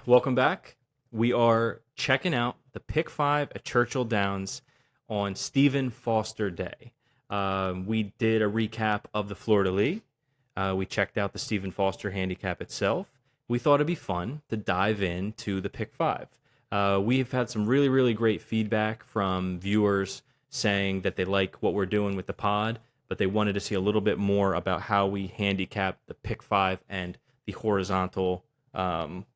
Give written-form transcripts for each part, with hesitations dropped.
welcome back. We are checking out the Pick 5 at Churchill Downs on Stephen Foster Day. We did a recap of the Fleur-de-Lis. We checked out the Stephen Foster handicap itself. We thought it'd be fun to dive into the Pick 5. We've had some really, really great feedback from viewers saying that they like what we're doing with the pod, but they wanted to see a little bit more about how we handicap the Pick 5 and the horizontal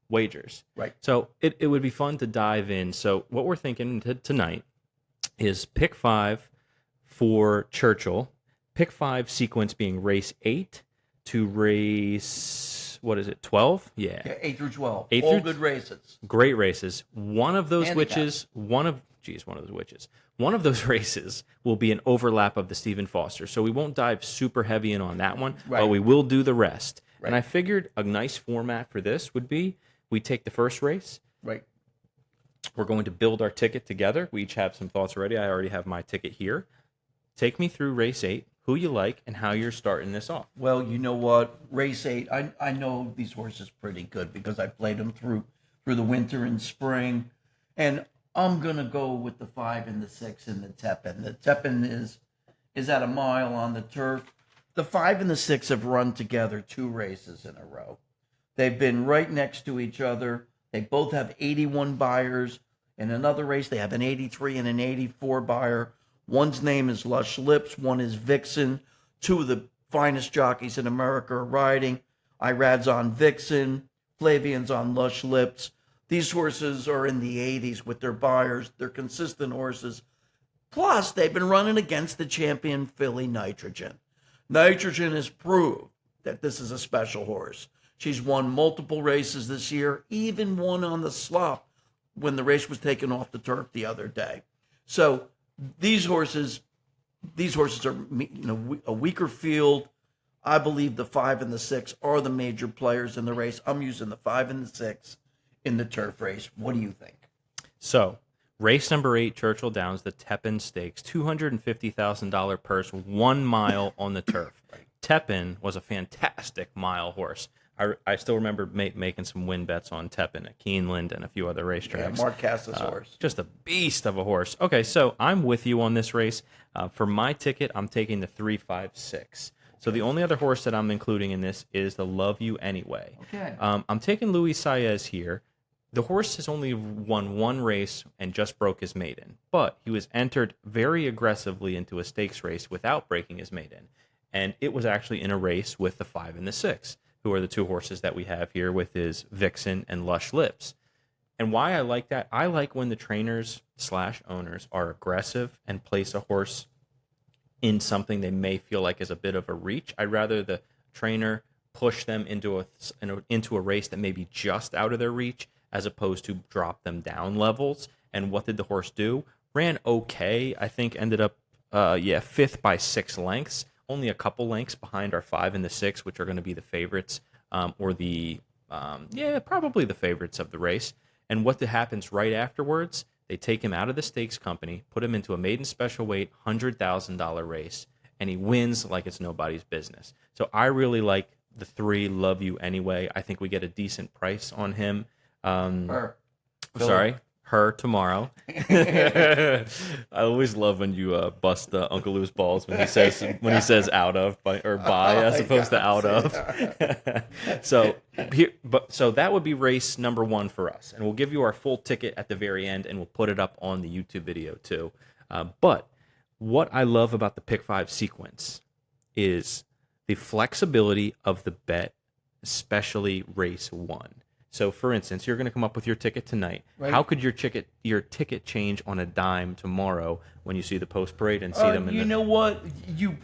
wagers. Right. So it would be fun to dive in. So what we're thinking tonight is Pick 5 for Churchill. Pick 5 sequence being race 8 to race, 12? Yeah. 8 through 12. 8 All through good races. Great races. One of those Handicaps. one of those races will be an overlap of the Stephen Foster. So we won't dive super heavy in on that one, Right. but we will do the rest. Right. And I figured a nice format for this would be we take the first race. Right. We're going to build our ticket together. We each have some thoughts already. I already have my ticket here. Take me through race 8, who you like, and how you're starting this off. Well, you know what? Race 8, I know these horses pretty good because I played them through the winter and spring. And I'm going to go with the 5 and the 6 and the Tepin. The Tepin is at a mile on the turf. The 5 and the 6 have run together 2 races in a row. They've been right next to each other. They both have 81 buyers. In another race, they have an 83 and an 84 buyer. One's name is Lush Lips. One is Vixen. 2 of the finest jockeys in America are riding. Irad's on Vixen. Flavian's on Lush Lips. These horses are in the 80s with their buyers. They're consistent horses. Plus, they've been running against the champion filly Nitrogen. Nitrogen has proved that this is a special horse. She's won multiple races this year, even one on the slop when the race was taken off the turf the other day. So these horses are a weaker field. I believe the 5 and the 6 are the major players in the race. I'm using the 5 and the 6 in the turf race. What do you think? So, race number 8, Churchill Downs, the Tepin Stakes, $250,000 purse, 1 mile on the turf. Right. Tepin was a fantastic mile horse. I still remember making some win bets on Tepin at Keeneland and a few other racetracks. Yeah, Mark Cass's horse. Just a beast of a horse. Okay, so I'm with you on this race. For my ticket, I'm taking the 3-5-6. So the only other horse that I'm including in this is the Love You Anyway. Okay. I'm taking Luis Saez here. The horse has only won 1 race and just broke his maiden, but he was entered very aggressively into a stakes race without breaking his maiden, and it was actually in a race with the 5 and the 6, who are the 2 horses that we have here with his Vixen and Lush Lips. And why I like that, I like when the trainers/owners are aggressive and place a horse in something they may feel like is a bit of a reach. I'd rather the trainer push them into a race that may be just out of their reach as opposed to drop them down levels. And what did the horse do? Ran okay. I think ended up 5th by 6 lengths. Only a couple lengths behind our 5 and the 6, which are going to be the favorites, probably the favorites of the race. And what happens right afterwards? They take him out of the stakes company, put him into a maiden special weight, $100,000 race, and he wins like it's nobody's business. So I really like the 3, Love You Anyway. I think we get a decent price on him. Her tomorrow. I always love when you bust Uncle Lou's balls when he says out of or by as opposed to out of. So that would be race number 1 for us, and we'll give you our full ticket at the very end, and we'll put it up on the YouTube video too. But what I love about the Pick 5 sequence is the flexibility of the bet, especially race 1. So, for instance, you're going to come up with your ticket tonight. Right. How could your ticket change on a dime tomorrow when you see the post parade and see them? You know what? You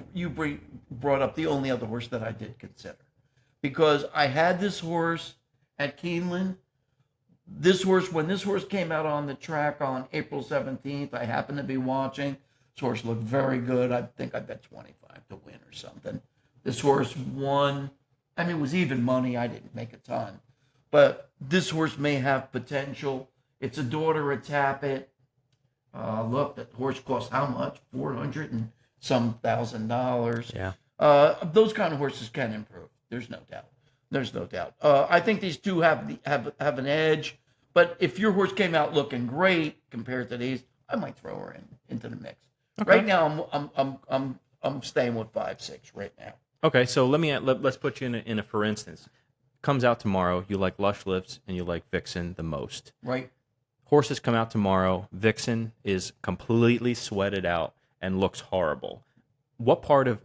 brought up the only other horse that I did consider, because I had this horse at Keeneland. When this horse came out on the track on April 17th, I happened to be watching. This horse looked very good. I think I bet 25 to win or something. This horse won. I mean, it was even money. I didn't make a ton. But this horse may have potential. It's a daughter of Tapit. Look, that horse cost how much? $400 and some $1,000. Yeah. Those kind of horses can improve. There's no doubt. There's no doubt. I think these two have an edge. But if your horse came out looking great compared to these, I might throw her into the mix. Okay. Right now, I'm staying with 5-6 right now. Okay, so let's put you in a for instance. Comes out tomorrow. You like Lush Lifts and you like Vixen the most. Right. Horses come out tomorrow. Vixen is completely sweated out and looks horrible.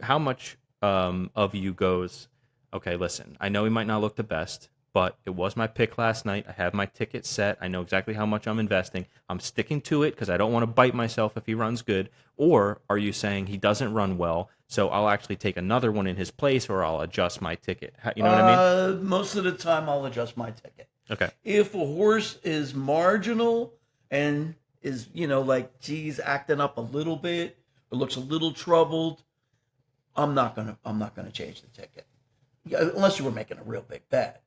How much of you goes, okay, listen, I know he might not look the best, but it was my pick last night. I have my ticket set. I know exactly how much I'm investing. I'm sticking to it because I don't want to bite myself if he runs good. Or are you saying he doesn't run well, so I'll actually take another one in his place, or I'll adjust my ticket? You know what I mean? Most of the time, I'll adjust my ticket. Okay. If a horse is marginal and is, like, geez, acting up a little bit or looks a little troubled, I'm not gonna change the ticket, unless you were making a real big bet.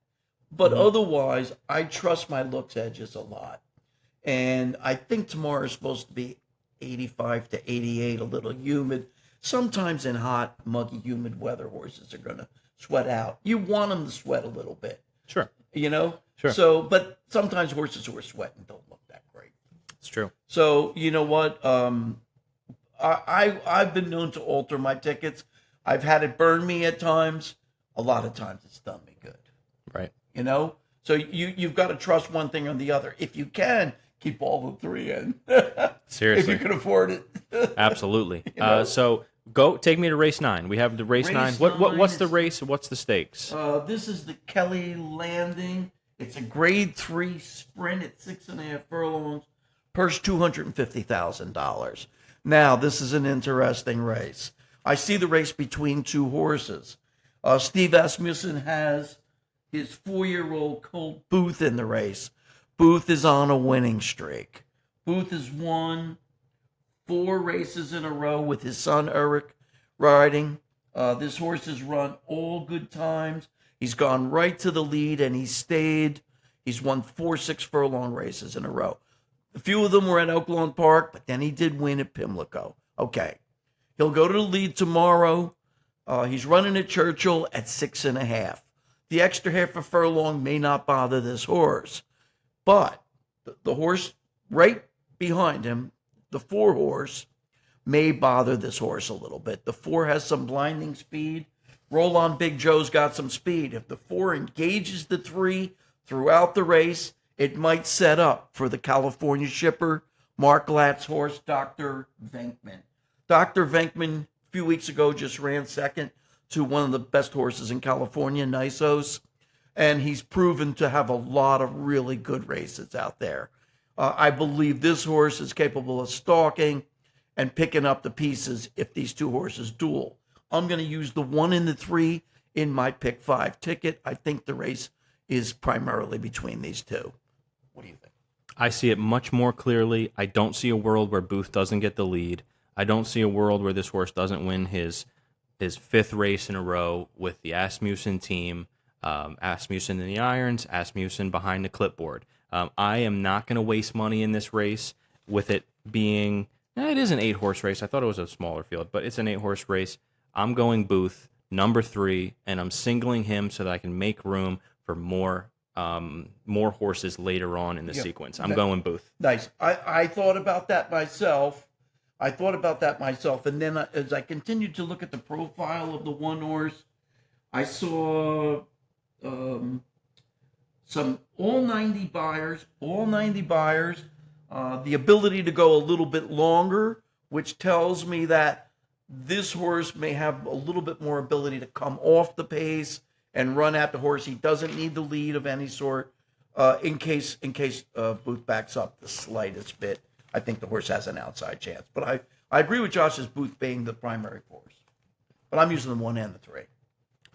But otherwise, I trust my looks edges a lot, and I think tomorrow is supposed to be 85 to 88, a little humid. Sometimes in hot, muggy, humid weather, horses are gonna sweat out. You want them to sweat a little bit, Sure. Sure. So, but sometimes horses who are sweating don't look that great. It's true. So, you know what? I've been known to alter my tickets. I've had it burn me at times. A lot of times it's done me good. Right. So you've got to trust one thing or the other. If you can, keep all the three in. Seriously. If you can afford it. Absolutely. So go take me to race 9. We have the race 9. What's the race? What's the stakes? This is the Kelly Landing. It's a grade 3 sprint at 6.5 furlongs. Purse $250,000. Now, this is an interesting race. I see the race between two horses. Steve Asmussen has his 4-year-old colt Booth in the race. Booth is on a winning streak. Booth has won 4 races in a row with his son Eric riding. This horse has run all good times. He's gone right to the lead, and he's stayed. He's won 4 6-furlong races in a row. A few of them were at Oaklawn Park, but then he did win at Pimlico. Okay. He'll go to the lead tomorrow. He's running at Churchill at 6.5. The extra half a furlong may not bother this horse, but the horse right behind him, the 4 horse, may bother this horse a little bit. The 4 has some blinding speed. Roll on Big Joe's got some speed. If the 4 engages the 3 throughout the race, it might set up for the California shipper, Mark Latt's horse, Dr. Venkman. Dr. Venkman, a few weeks ago, just ran second to one of the best horses in California, Nisos, and he's proven to have a lot of really good races out there. I believe this horse is capable of stalking and picking up the pieces if these 2 horses duel. I'm going to use the 1 and the 3 in my pick 5 ticket. I think the race is primarily between these 2. What do you think? I see it much more clearly. I don't see a world where Booth doesn't get the lead. I don't see a world where this horse doesn't win his 5th race in a row with the Asmussen team. Asmussen in the irons, Asmussen behind the clipboard. I am not going to waste money in this race with it being... it is an 8-horse race. I thought it was a smaller field, but it's an 8-horse race. I'm going Booth, number 3, and I'm singling him so that I can make room for more horses later on in the sequence. I'm going Booth. Nice. I thought about that myself. And then as I continued to look at the profile of the 1 horse, I saw some all 90 buyers, the ability to go a little bit longer, which tells me that this horse may have a little bit more ability to come off the pace and run at the horse. He doesn't need the lead of any sort in case Booth backs up the slightest bit. I think the horse has an outside chance. But I agree with Josh as Booth being the primary horse. But I'm using the 1 and the 3.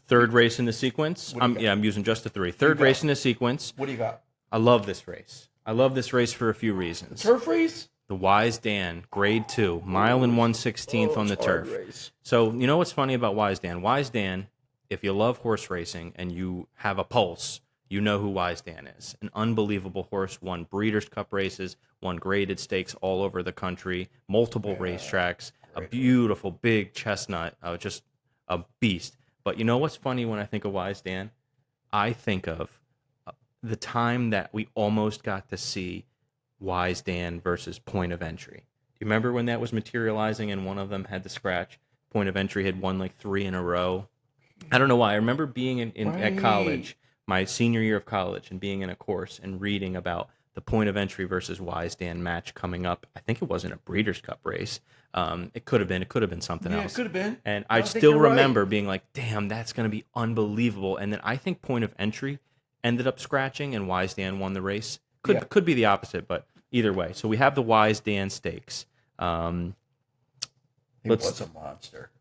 3rd race in the sequence. I'm using just the 3. 3rd race in the sequence. What do you got? I love this race. I love this race for a few reasons. Turf race? The Wise Dan, grade 2, mile and 1/16 on the turf. Race. So, you know what's funny about Wise Dan? Wise Dan, if you love horse racing and you have a pulse, you know who Wise Dan is. An unbelievable horse, won Breeders' Cup races, won graded stakes all over the country, multiple racetracks, a beautiful, big chestnut, just a beast. But you know what's funny when I think of Wise Dan? I think of the time that we almost got to see Wise Dan versus Point of Entry. Do you remember when that was materializing and one of them had the scratch? Point of Entry had won like 3 in a row. I don't know why. I remember being at college, my senior year of college, and being in a course and reading about the Point of Entry versus Wise Dan match coming up. I think it wasn't a Breeders' Cup race. It could have been. It could have been something else. It could have been. And I still remember being like, damn, that's going to be unbelievable. And then I think Point of Entry ended up scratching and Wise Dan won the race. Could be the opposite, but either way. So we have the Wise Dan Stakes. He was a monster.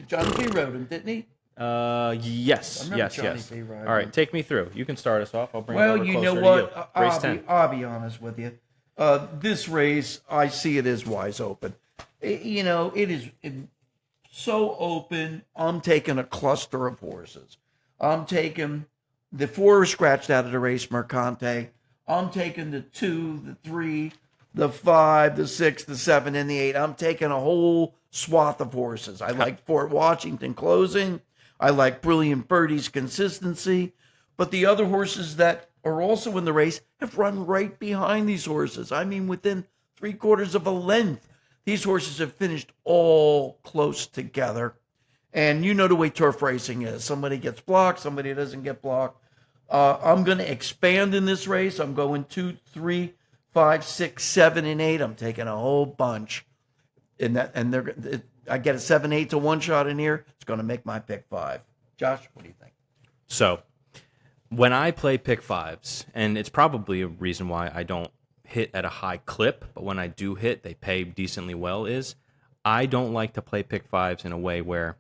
Johnny B rode him, didn't he? Yes. B All right, take me through. You can start us off. I'll bring it Well, over you closer know to what? you. Race 10. I'll be honest with you. This race, I see it as wise open. It is so open. I'm taking a cluster of horses. I'm taking the 4 scratched out of the race, Mercante. I'm taking the 2, the 3, the 5, the 6, the 7, and the 8. I'm taking a whole swath of horses. I like Fort Washington Closing. I like Brilliant Birdie's consistency. But the other horses that are also in the race have run right behind these horses. I mean, within 3/4 of a length. These horses have finished all close together. And you know the way turf racing is. Somebody gets blocked, somebody doesn't get blocked. I'm going to expand in this race. I'm going 2, 3, 5, 6, 7, and 8. I'm taking a whole bunch. I get a 7-8 to 1 shot in here. It's going to make my pick 5. Josh, what do you think? So when I play pick 5s, and it's probably a reason why I don't hit at a high clip, but when I do hit, they pay decently well, is I don't like to play pick 5s in a way where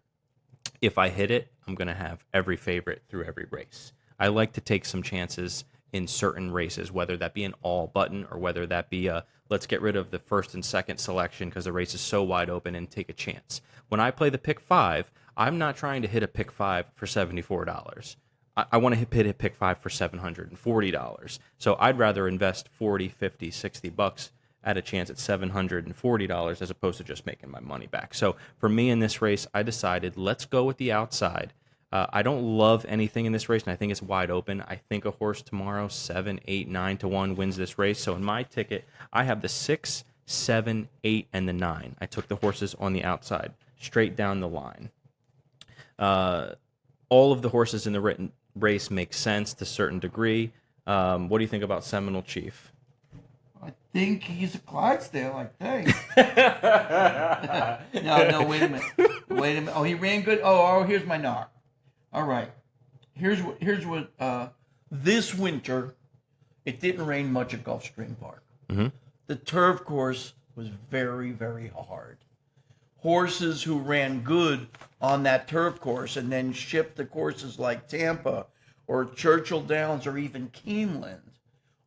if I hit it, I'm going to have every favorite through every race. I like to take some chances in certain races, whether that be an all button or whether that be a let's get rid of the first and second selection because the race is so wide open and take a chance. When I play the pick 5, I'm not trying to hit a pick 5 for $74. I want to hit a pick 5 for $740. So I'd rather invest 40, 50, 60 bucks at a chance at $740 as opposed to just making my money back. So for me in this race, I decided let's go with the outside. I don't love anything in this race, and I think it's wide open. I think a horse tomorrow, 7, 8, 9 to 1 wins this race. So in my ticket, I have the 6, 7, 8, and the 9. I took the horses on the outside, straight down the line. All of the horses in the race make sense to a certain degree. What do you think about Seminole Chief? I think he's a Clydesdale, I think. No, wait a minute. Oh, he ran good. Oh, here's my knock. All right. Here's what this winter, it didn't rain much at Gulfstream Park. Mm-hmm. The turf course was very, very hard. Horses who ran good on that turf course and then shipped to courses like Tampa or Churchill Downs or even Keeneland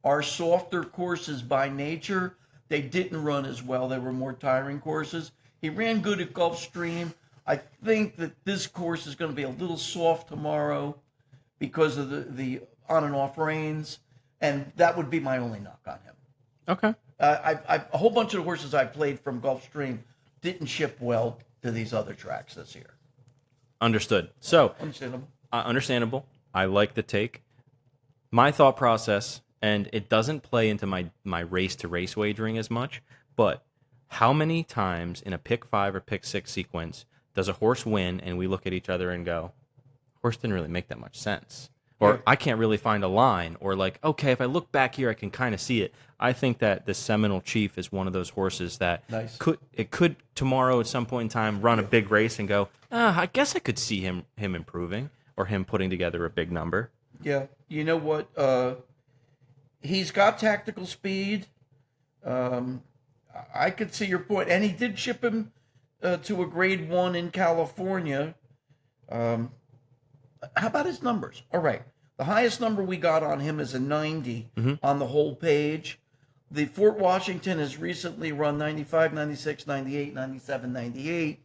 are softer courses by nature. They didn't run as well. They were more tiring courses. He ran good at Gulfstream. I think that this course is going to be a little soft tomorrow because of the on and off rains, and that would be my only knock on him. Okay. A whole bunch of the horses I played from Gulfstream didn't ship well to these other tracks this year. Understood. So Understandable. I like the take. My thought process, and it doesn't play into my race-to-race wagering as much, but how many times in a pick 5 or pick 6 sequence does a horse win and we look at each other and go, horse didn't really make that much sense? Or I can't really find a line. Or like, okay, if I look back here, I can kind of see it. I think that the Seminole Chief is one of those horses that could tomorrow at some point in time run a big race and go, I guess I could see him improving or him putting together a big number. Yeah. You know what? He's got tactical speed. I could see your point. And he did ship him to a grade 1 in California. How about his numbers? All right. The highest number we got on him is a 90 on the whole page. The Fort Washington has recently run 95, 96, 98, 97, 98.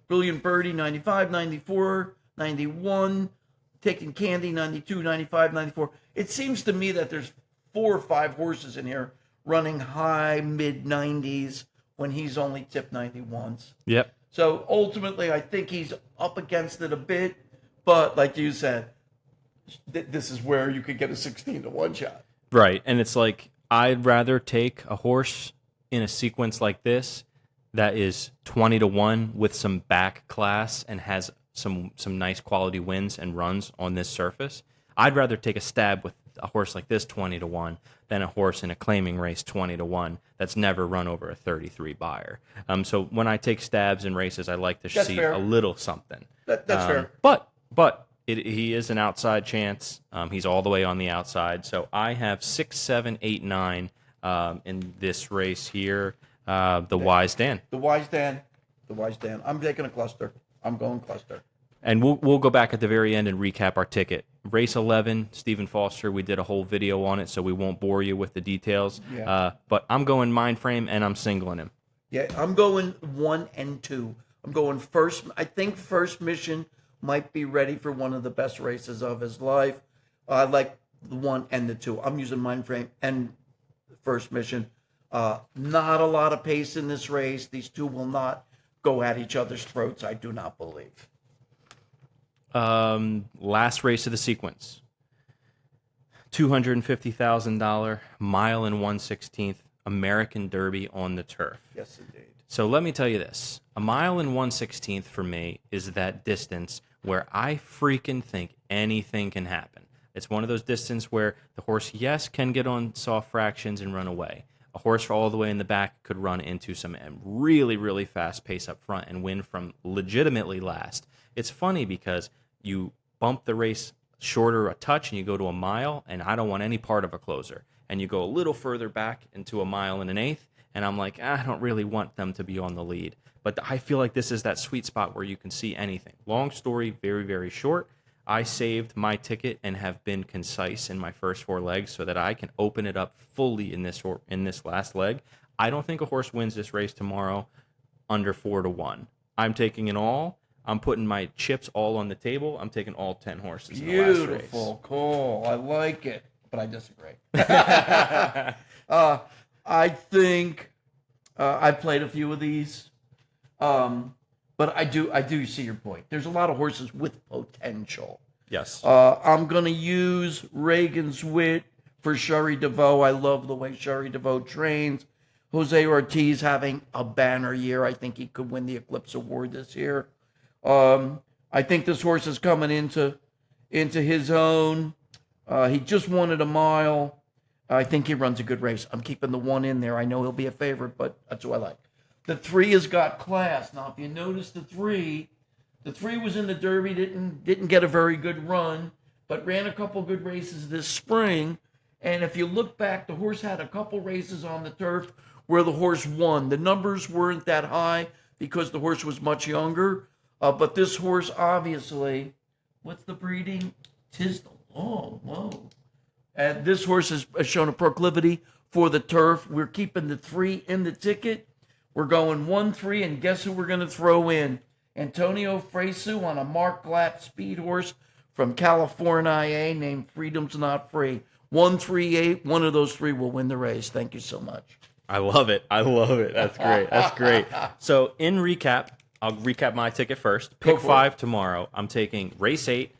Brilliant Birdie, 95, 94, 91. Taking Candy, 92, 95, 94. It seems to me that there's 4 or 5 horses in here running high, mid-90s when he's only tipped 91s. Yep. So ultimately, I think he's up against it a bit. But like you said, this is where you could get a 16-to-1 shot. Right. And it's like, I'd rather take a horse in a sequence like this that is 20-to-1 with some back class and has some nice quality wins and runs on this surface. I'd rather take a stab with a horse like this 20-to-1 than a horse in a claiming race 20-to-1 that's never run over a 33 buyer. So when I take stabs in races, I like to see fair. a little something. That's fair. But he is an outside chance. He's all the way on the outside. So I have 6, 7, 8, 9 in this race here. The Wise Dan. The Wise Dan. I'm taking a cluster. I'm going cluster. And we'll go back at the very end and recap our ticket. Race 11, Stephen Foster, we did a whole video on it, so we won't bore you with the details. Yeah. But I'm going mind frame, and I'm singling him. Yeah, I'm going 1 and 2. I'm going first. I think First Mission might be ready for one of the best races of his life. I like the 1 and the 2. I'm using mind frame and First Mission. Not a lot of pace in this race. These two will not go at each other's throats, I do not believe. Last race of the sequence. $250,000 mile and 1/16 American Derby on the turf. Yes, indeed. So let me tell you this. A mile and 1/16 for me is that distance where I freaking think anything can happen. It's one of those distances where the horse, yes, can get on soft fractions and run away. A horse all the way in the back could run into some really, really fast pace up front and win from legitimately last. It's funny because you bump the race shorter a touch and you go to a mile, and I don't want any part of a closer. And you go a little further back into a mile and an eighth, and I'm like, I don't really want them to be on the lead. But I feel like this is that sweet spot where you can see anything. Long story, very, very short. I saved my ticket and have been concise in my first 4 legs so that I can open it up fully in this last leg. I don't think a horse wins this race tomorrow under 4-to-1. I'm taking it all. I'm putting my chips all on the table. I'm taking all 10 horses in the last race. Beautiful, cool. I like it, but I disagree. I think I've played a few of these, but I do see your point. There's a lot of horses with potential. Yes. I'm going to use Reagan's Wit for Sherry DeVoe. I love the way Sherry DeVoe trains. Jose Ortiz having a banner year. I think he could win the Eclipse Award this year. I think this horse is coming into his own. He just wanted a mile. I think he runs a good race. I'm keeping the 1 in there. I know he'll be a favorite, but that's who I like. The 3 has got class. Now, if you notice the 3 was in the Derby, didn't get a very good run, but ran a couple good races this spring. And if you look back, the horse had a couple races on the turf where the horse won. The numbers weren't that high because the horse was much younger. But this horse, obviously, what's the breeding? Tis the law. Whoa. And this horse has shown a proclivity for the turf. We're keeping the 3 in the ticket. We're going 1-3, and guess who we're going to throw in? Antonio Fresu on a Mark Glatt speed horse from California named Freedom's Not Free. 1-3-8. One of those 3 will win the race. Thank you so much. I love it. That's great. That's great. So in recap, I'll recap my ticket first. Pick 5 tomorrow. I'm taking race 8,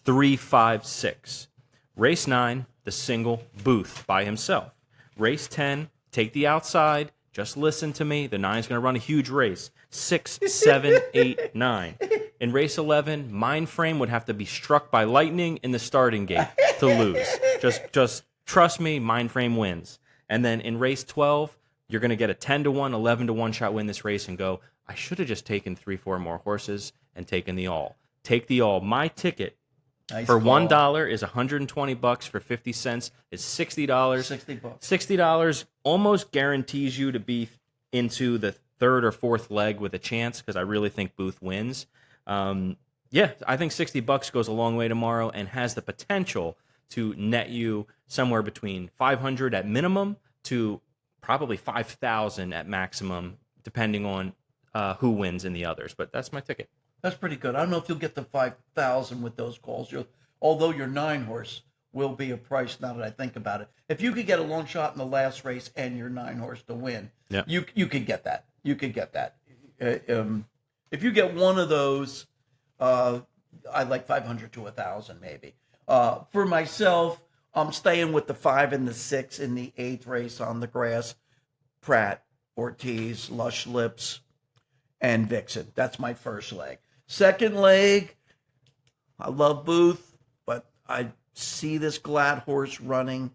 3, 5, 6. Race 9, the single Booth by himself. Race 10, take the outside. Just listen to me. The 9's going to run a huge race. 6, 7, 8, 9. In race 11, Mind Frame would have to be struck by lightning in the starting gate to lose. Just trust me, Mind Frame wins. And then in race 12, you're going to get a 10-to-1, 11-to-1 shot win this race and go, I should have just taken 3, 4 more horses and taken the all. Take the all. My ticket for $1 is $120. For 50 cents is $60. $60. $60 almost guarantees you to be into the 3rd or 4th leg with a chance because I really think Booth wins. Yeah, I think $60 goes a long way tomorrow and has the potential to net you somewhere between $500 at minimum to probably $5,000 at maximum, depending on who wins in the others. But that's my ticket. That's pretty good. I don't know if you'll get the 5,000 with those calls. Although your 9 horse will be a price now that I think about it. If you could get a long shot in the last race and your 9 horse to win, you could get that. You could get that. If you get one of those, I like 500 to 1,000 maybe. For myself, I'm staying with the 5 and the 6 in the 8th race on the grass. Pratt, Ortiz, Lush Lips, and Vixen. That's my first leg. Second leg, I love Booth, but I see this Glad horse running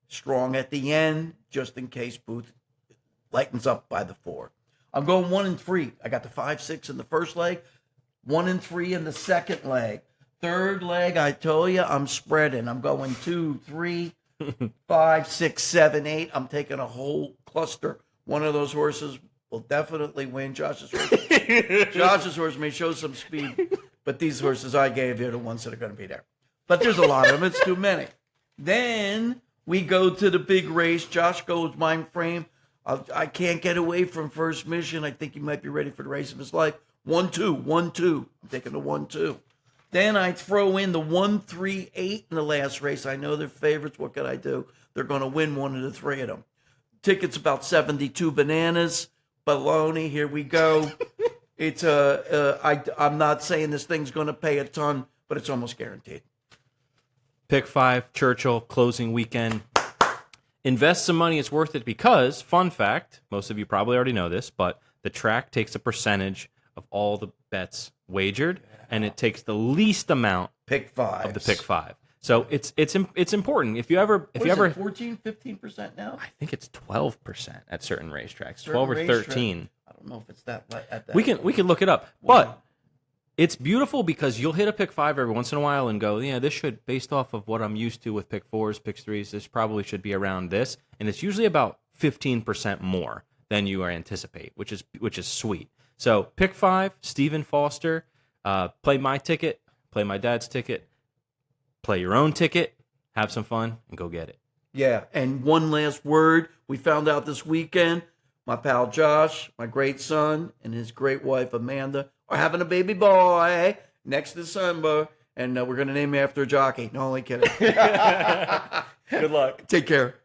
strong at the end, just in case Booth lightens up by the 4. I'm going 1 and 3. I got the 5, 6 in the first leg, 1 and 3 in the second leg. Third leg, I told you, I'm spreading. I'm going 2, 3, 5, 6, 7, 8. I'm taking a whole cluster. One of those horses will definitely win. Josh's horse may show some speed, but these horses I gave you are the ones that are going to be there. But there's a lot of them. It's too many. Then we go to the big race. Josh goes mind frame. I can't get away from First Mission. I think he might be ready for the race of his life. 1, 2, 1, 2. I'm taking the 1, 2. Then I throw in the 1, 3, 8 in the last race. I know they're favorites. What could I do? They're going to win one of the 3 of them. Tickets about 72 bananas. Baloney. Here we go. It's I'm not saying this thing's going to pay a ton, but it's almost guaranteed. Pick 5, Churchill, closing weekend. Invest some money. It's worth it because, fun fact, most of you probably already know this, but the track takes a percentage of all the bets wagered, and it takes the least amount Pick 5 of the pick 5. So it's important. If you ever 14, 15% now? I think it's 12% at certain racetracks, Certain 12 or racetrack. 13. I don't know if it's that at that. We can look it up, but it's beautiful because you'll hit a pick 5 every once in a while and go, yeah, this should, based off of what I'm used to with pick 4s, pick 3s, this probably should be around this, and it's usually about 15% more than you anticipate, which is sweet. So pick 5, Stephen Foster, play my ticket, play my dad's ticket, play your own ticket, have some fun, and go get it. Yeah, and one last word. We found out this weekend, my pal Josh, my great son, and his great wife Amanda are having a baby boy next December, and we're going to name him after a jockey. No, only kidding. Good luck. Take care.